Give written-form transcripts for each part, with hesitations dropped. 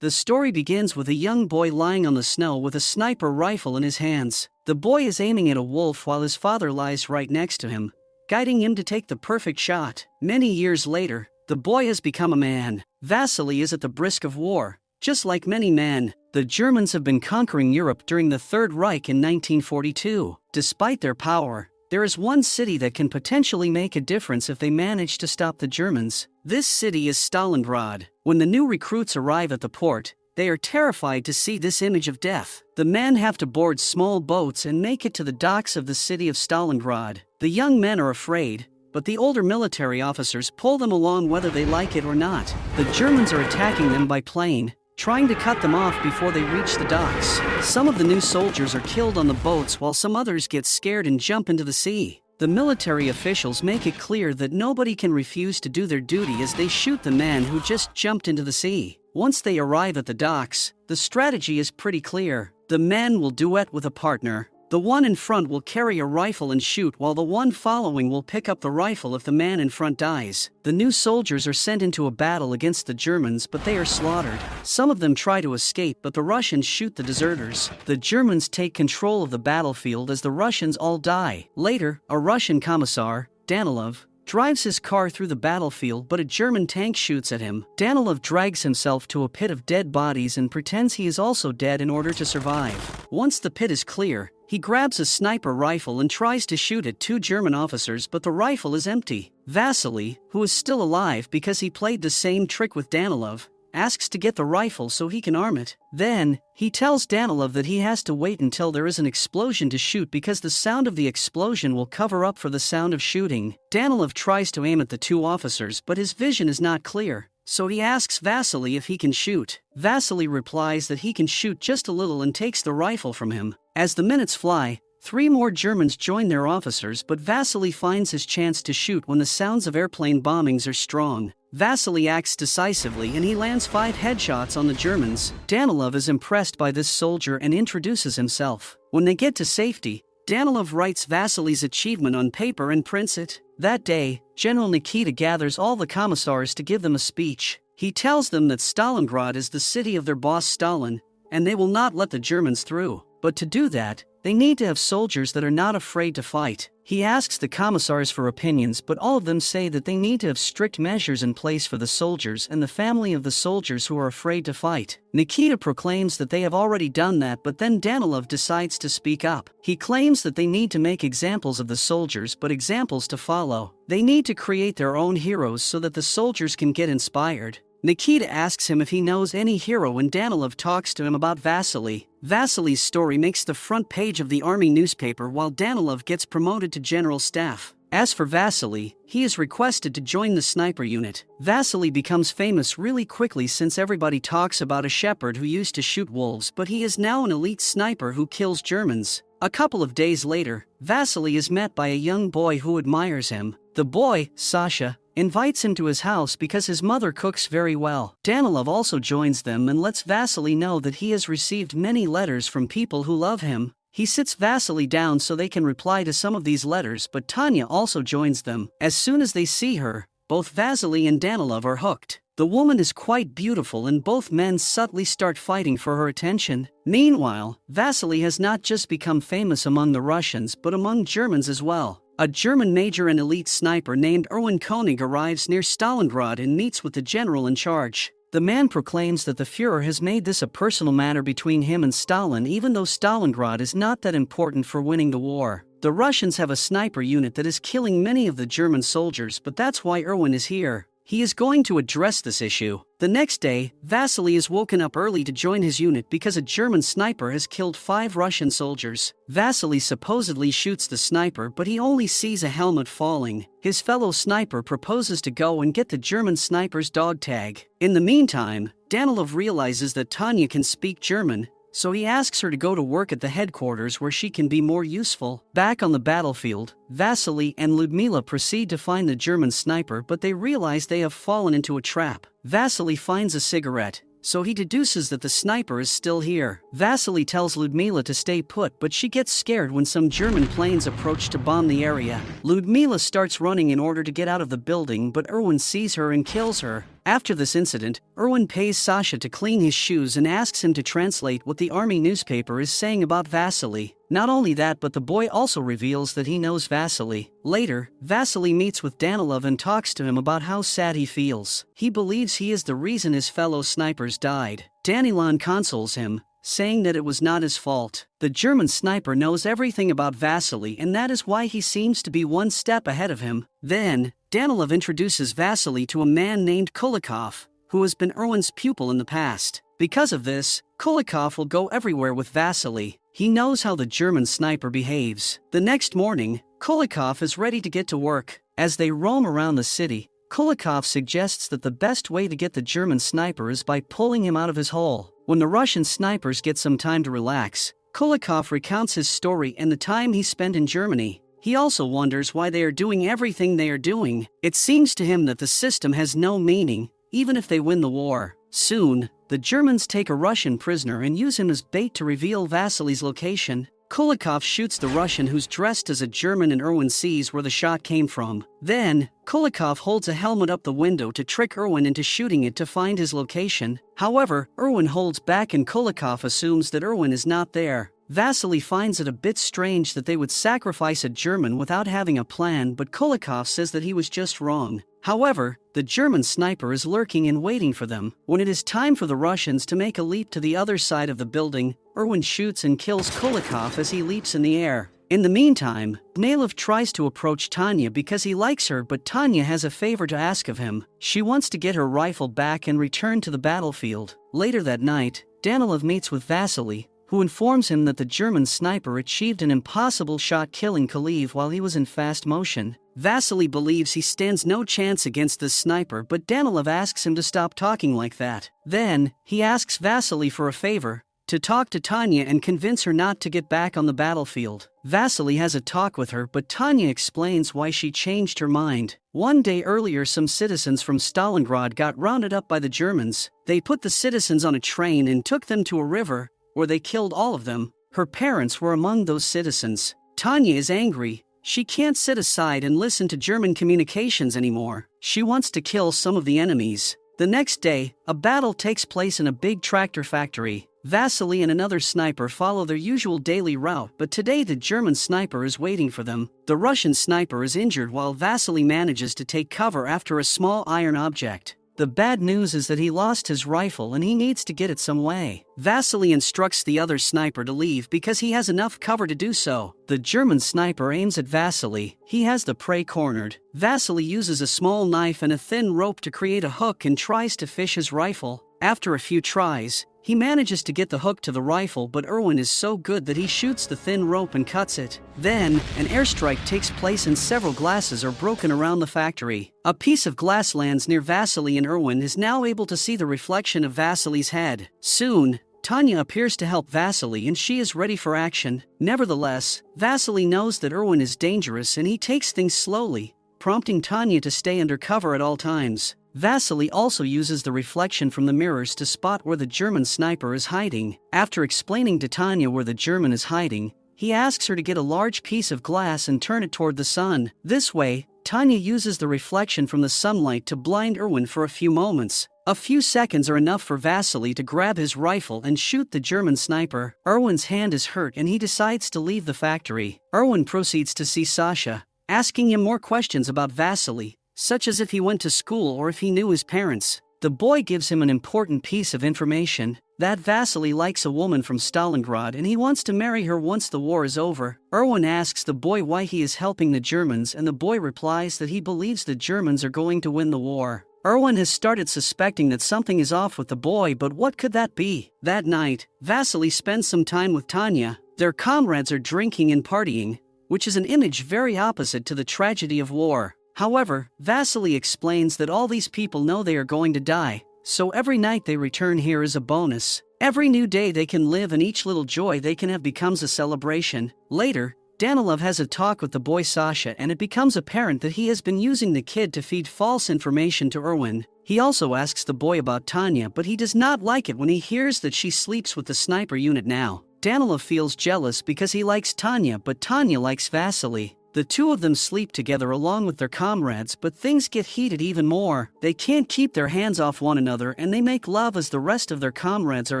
The story begins with a young boy lying on the snow with a sniper rifle in his hands. The boy is aiming at a wolf while his father lies right next to him, guiding him to take the perfect shot. Many years later, the boy has become a man. Vasily is at the brisk of war. Just like many men, the Germans have been conquering Europe during the Third Reich in 1942. Despite their power, there is one city that can potentially make a difference if they manage to stop the Germans. This city is Stalingrad. When the new recruits arrive at the port, they are terrified to see this image of death. The men have to board small boats and make it to the docks of the city of Stalingrad. The young men are afraid, but the older military officers pull them along whether they like it or not. The Germans are attacking them by plane, trying to cut them off before they reach the docks. Some of the new soldiers are killed on the boats while some others get scared and jump into the sea. The military officials make it clear that nobody can refuse to do their duty as they shoot the man who just jumped into the sea. Once they arrive at the docks, the strategy is pretty clear. The men will duet with a partner. The one in front will carry a rifle and shoot while the one following will pick up the rifle if the man in front dies. The new soldiers are sent into a battle against the Germans, but they are slaughtered. Some of them try to escape, but the Russians shoot the deserters. The Germans take control of the battlefield as the Russians all die. Later, a Russian commissar, Danilov, drives his car through the battlefield, but a German tank shoots at him. Danilov drags himself to a pit of dead bodies and pretends he is also dead in order to survive. Once the pit is clear, he grabs a sniper rifle and tries to shoot at two German officers, but the rifle is empty. Vasily, who is still alive because he played the same trick with Danilov, asks to get the rifle so he can arm it. Then, he tells Danilov that he has to wait until there is an explosion to shoot because the sound of the explosion will cover up for the sound of shooting. Danilov tries to aim at the two officers, but his vision is not clear, so he asks Vasily if he can shoot. Vasily replies that he can shoot just a little and takes the rifle from him. As the minutes fly, 3 more Germans join their officers, but Vasily finds his chance to shoot when the sounds of airplane bombings are strong. Vasily acts decisively and he lands 5 headshots on the Germans. Danilov is impressed by this soldier and introduces himself. When they get to safety, Danilov writes Vasily's achievement on paper and prints it. That day, General Nikita gathers all the commissars to give them a speech. He tells them that Stalingrad is the city of their boss Stalin, and they will not let the Germans through. But to do that, they need to have soldiers that are not afraid to fight. He asks the commissars for opinions, but all of them say that they need to have strict measures in place for the soldiers and the family of the soldiers who are afraid to fight. Nikita proclaims that they have already done that, but then Danilov decides to speak up. He claims that they need to make examples of the soldiers, but examples to follow. They need to create their own heroes so that the soldiers can get inspired. Nikita asks him if he knows any hero and Danilov talks to him about Vasily. Vasily's story makes the front page of the army newspaper while Danilov gets promoted to general staff. As for Vasily, he is requested to join the sniper unit. Vasily becomes famous really quickly since everybody talks about a shepherd who used to shoot wolves, but he is now an elite sniper who kills Germans. A couple of days later, Vasily is met by a young boy who admires him. The boy, Sasha, invites him to his house because his mother cooks very well. Danilov also joins them and lets Vasily know that he has received many letters from people who love him. He sits Vasily down so they can reply to some of these letters, but Tanya also joins them. As soon as they see her, both Vasily and Danilov are hooked. The woman is quite beautiful and both men subtly start fighting for her attention. Meanwhile, Vasily has not just become famous among the Russians but among Germans as well. A German major and elite sniper named Erwin Koenig arrives near Stalingrad and meets with the general in charge. The man proclaims that the Führer has made this a personal matter between him and Stalin, even though Stalingrad is not that important for winning the war. The Russians have a sniper unit that is killing many of the German soldiers, but that's why Erwin is here. He is going to address this issue. The next day, Vasily is woken up early to join his unit because a German sniper has killed 5 Russian soldiers. Vasily supposedly shoots the sniper, but he only sees a helmet falling. His fellow sniper proposes to go and get the German sniper's dog tag. In the meantime, Danilov realizes that Tanya can speak German, so he asks her to go to work at the headquarters where she can be more useful. Back on the battlefield, Vasily and Ludmila proceed to find the German sniper, but they realize they have fallen into a trap. Vasily finds a cigarette, so he deduces that the sniper is still here. Vasily tells Ludmila to stay put, but she gets scared when some German planes approach to bomb the area. Ludmila starts running in order to get out of the building, but Erwin sees her and kills her. After this incident, Erwin pays Sasha to clean his shoes and asks him to translate what the army newspaper is saying about Vasily. Not only that, but the boy also reveals that he knows Vasily. Later, Vasily meets with Danilov and talks to him about how sad he feels. He believes he is the reason his fellow snipers died. Danilov consoles him, saying that it was not his fault. The German sniper knows everything about Vasily, and that is why he seems to be one step ahead of him. Then, Danilov introduces Vasily to a man named Kulikov, who has been Erwin's pupil in the past. Because of this, Kulikov will go everywhere with Vasily. He knows how the German sniper behaves. The next morning, Kulikov is ready to get to work. As they roam around the city, Kulikov suggests that the best way to get the German sniper is by pulling him out of his hole. When the Russian snipers get some time to relax, Kulikov recounts his story and the time he spent in Germany. He also wonders why they are doing everything they are doing. It seems to him that the system has no meaning, even if they win the war. Soon, the Germans take a Russian prisoner and use him as bait to reveal Vasily's location. Kulikov shoots the Russian who's dressed as a German, and Erwin sees where the shot came from. Then, Kulikov holds a helmet up the window to trick Erwin into shooting it to find his location. However, Erwin holds back and Kulikov assumes that Erwin is not there. Vasily finds it a bit strange that they would sacrifice a German without having a plan, but Kulikov says that he was just wrong. However, the German sniper is lurking and waiting for them. When it is time for the Russians to make a leap to the other side of the building, Erwin shoots and kills Kulikov as he leaps in the air. In the meantime, Danilov tries to approach Tanya because he likes her, but Tanya has a favor to ask of him. She wants to get her rifle back and return to the battlefield. Later that night, Danilov meets with Vasily, who informs him that the German sniper achieved an impossible shot, killing Kaliv while he was in fast motion. Vasily believes he stands no chance against this sniper, but Danilov asks him to stop talking like that. Then, he asks Vasily for a favor, to talk to Tanya and convince her not to get back on the battlefield. Vasily has a talk with her, but Tanya explains why she changed her mind. One day earlier, some citizens from Stalingrad got rounded up by the Germans. They put the citizens on a train and took them to a river, where they killed all of them. Her parents were among those citizens. Tanya is angry. She can't sit aside and listen to German communications anymore. She wants to kill some of the enemies. The next day, a battle takes place in a big tractor factory. Vasily and another sniper follow their usual daily route, but today the German sniper is waiting for them. The Russian sniper is injured while Vasily manages to take cover after a small iron object. The bad news is that he lost his rifle and he needs to get it some way. Vasily instructs the other sniper to leave because he has enough cover to do so. The German sniper aims at Vasily. He has the prey cornered. Vasily uses a small knife and a thin rope to create a hook and tries to fish his rifle. After a few tries, he manages to get the hook to the rifle, but Erwin is so good that he shoots the thin rope and cuts it. Then, an airstrike takes place and several glasses are broken around the factory. A piece of glass lands near Vasily and Erwin is now able to see the reflection of Vasily's head. Soon, Tanya appears to help Vasily and she is ready for action. Nevertheless, Vasily knows that Erwin is dangerous and he takes things slowly, prompting Tanya to stay under cover at all times. Vasily also uses the reflection from the mirrors to spot where the German sniper is hiding. After explaining to Tanya where the German is hiding, he asks her to get a large piece of glass and turn it toward the sun. This way, Tanya uses the reflection from the sunlight to blind Erwin for a few moments. A few seconds are enough for Vasily to grab his rifle and shoot the German sniper. Erwin's hand is hurt and he decides to leave the factory. Erwin proceeds to see Sasha, asking him more questions about Vasily, such as if he went to school or if he knew his parents. The boy gives him an important piece of information, that Vasily likes a woman from Stalingrad and he wants to marry her once the war is over. Erwin asks the boy why he is helping the Germans and the boy replies that he believes the Germans are going to win the war. Erwin has started suspecting that something is off with the boy, but what could that be? That night, Vasily spends some time with Tanya. Their comrades are drinking and partying, which is an image very opposite to the tragedy of war. However, Vasily explains that all these people know they are going to die, so every night they return here is a bonus. Every new day they can live and each little joy they can have becomes a celebration. Later, Danilov has a talk with the boy Sasha and it becomes apparent that he has been using the kid to feed false information to Erwin. He also asks the boy about Tanya, but he does not like it when he hears that she sleeps with the sniper unit now. Danilov feels jealous because he likes Tanya, but Tanya likes Vasily. The The two of them sleep together along with their comrades, but things get heated even more. They can't keep their hands off one another and they make love as the rest of their comrades are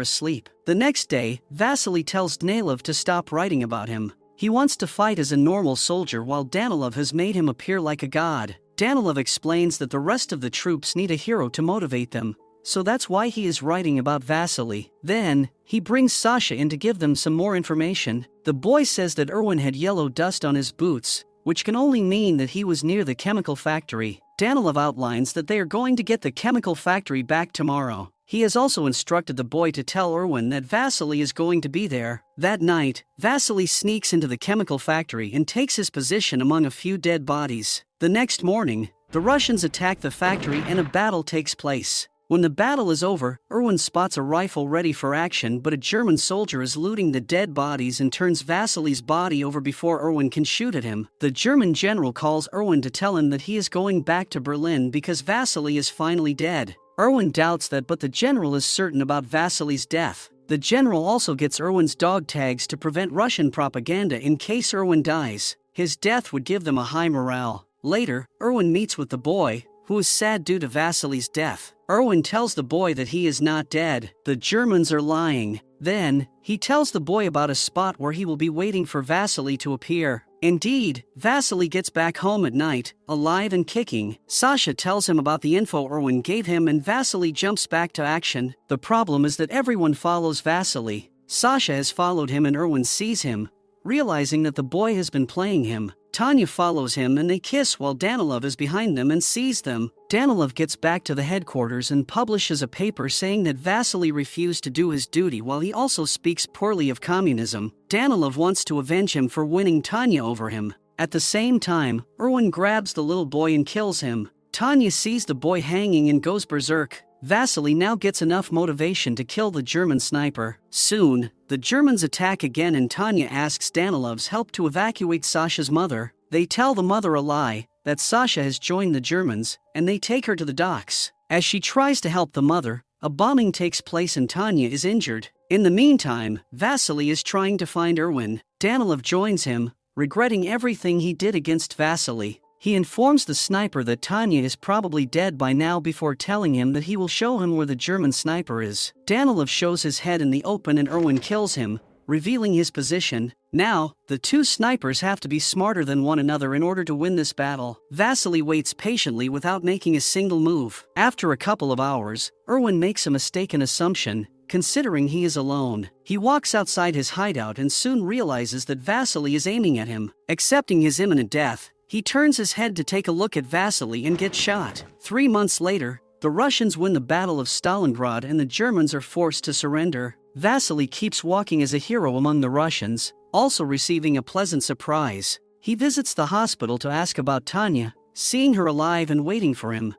asleep. The next day, Vasily tells Danilov to stop writing about him. He wants to fight as a normal soldier while Danilov has made him appear like a god. Danilov explains that the rest of the troops need a hero to motivate them, so that's why he is writing about Vasily. Then, he brings Sasha in to give them some more information. The boy says that Erwin had yellow dust on his boots, which can only mean that he was near the chemical factory. Danilov outlines that they are going to get the chemical factory back tomorrow. He has also instructed the boy to tell Erwin that Vasily is going to be there. That night, Vasily sneaks into the chemical factory and takes his position among a few dead bodies. The next morning, the Russians attack the factory and a battle takes place. When the battle is over, Erwin spots a rifle ready for action, but a German soldier is looting the dead bodies and turns Vasily's body over before Erwin can shoot at him. The German general calls Erwin to tell him that he is going back to Berlin because Vasily is finally dead. Erwin doubts that, but the general is certain about Vasily's death. The general also gets Erwin's dog tags to prevent Russian propaganda in case Erwin dies. His death would give them a high morale. Later, Erwin meets with the boy, who is sad due to Vasily's death. Erwin tells the boy that he is not dead. The Germans are lying. Then, he tells the boy about a spot where he will be waiting for Vasily to appear. Indeed, Vasily gets back home at night, alive and kicking. Sasha tells him about the info Erwin gave him and Vasily jumps back to action. The problem is that everyone follows Vasily. Sasha has followed him and Erwin sees him, realizing that the boy has been playing him. Tanya follows him and they kiss while Danilov is behind them and sees them. Danilov gets back to the headquarters and publishes a paper saying that Vasily refused to do his duty while he also speaks poorly of communism. Danilov wants to avenge him for winning Tanya over him. At the same time, Erwin grabs the little boy and kills him. Tanya sees the boy hanging and goes berserk. Vasily now gets enough motivation to kill the German sniper. Soon, the Germans attack again and Tanya asks Danilov's help to evacuate Sasha's mother. They tell the mother a lie, that Sasha has joined the Germans, and they take her to the docks. As she tries to help the mother, a bombing takes place and Tanya is injured. In the meantime, Vasily is trying to find Erwin. Danilov joins him, regretting everything he did against Vasily. He informs the sniper that Tanya is probably dead by now before telling him that he will show him where the German sniper is. Danilov shows his head in the open and Erwin kills him, revealing his position. Now, the two snipers have to be smarter than one another in order to win this battle. Vasily waits patiently without making a single move. After a couple of hours, Erwin makes a mistaken assumption, considering he is alone. He walks outside his hideout and soon realizes that Vasily is aiming at him. Accepting his imminent death, he turns his head to take a look at Vasily and gets shot. 3 months later, the Russians win the Battle of Stalingrad and the Germans are forced to surrender. Vasily keeps walking as a hero among the Russians, also receiving a pleasant surprise. He visits the hospital to ask about Tanya, seeing her alive and waiting for him.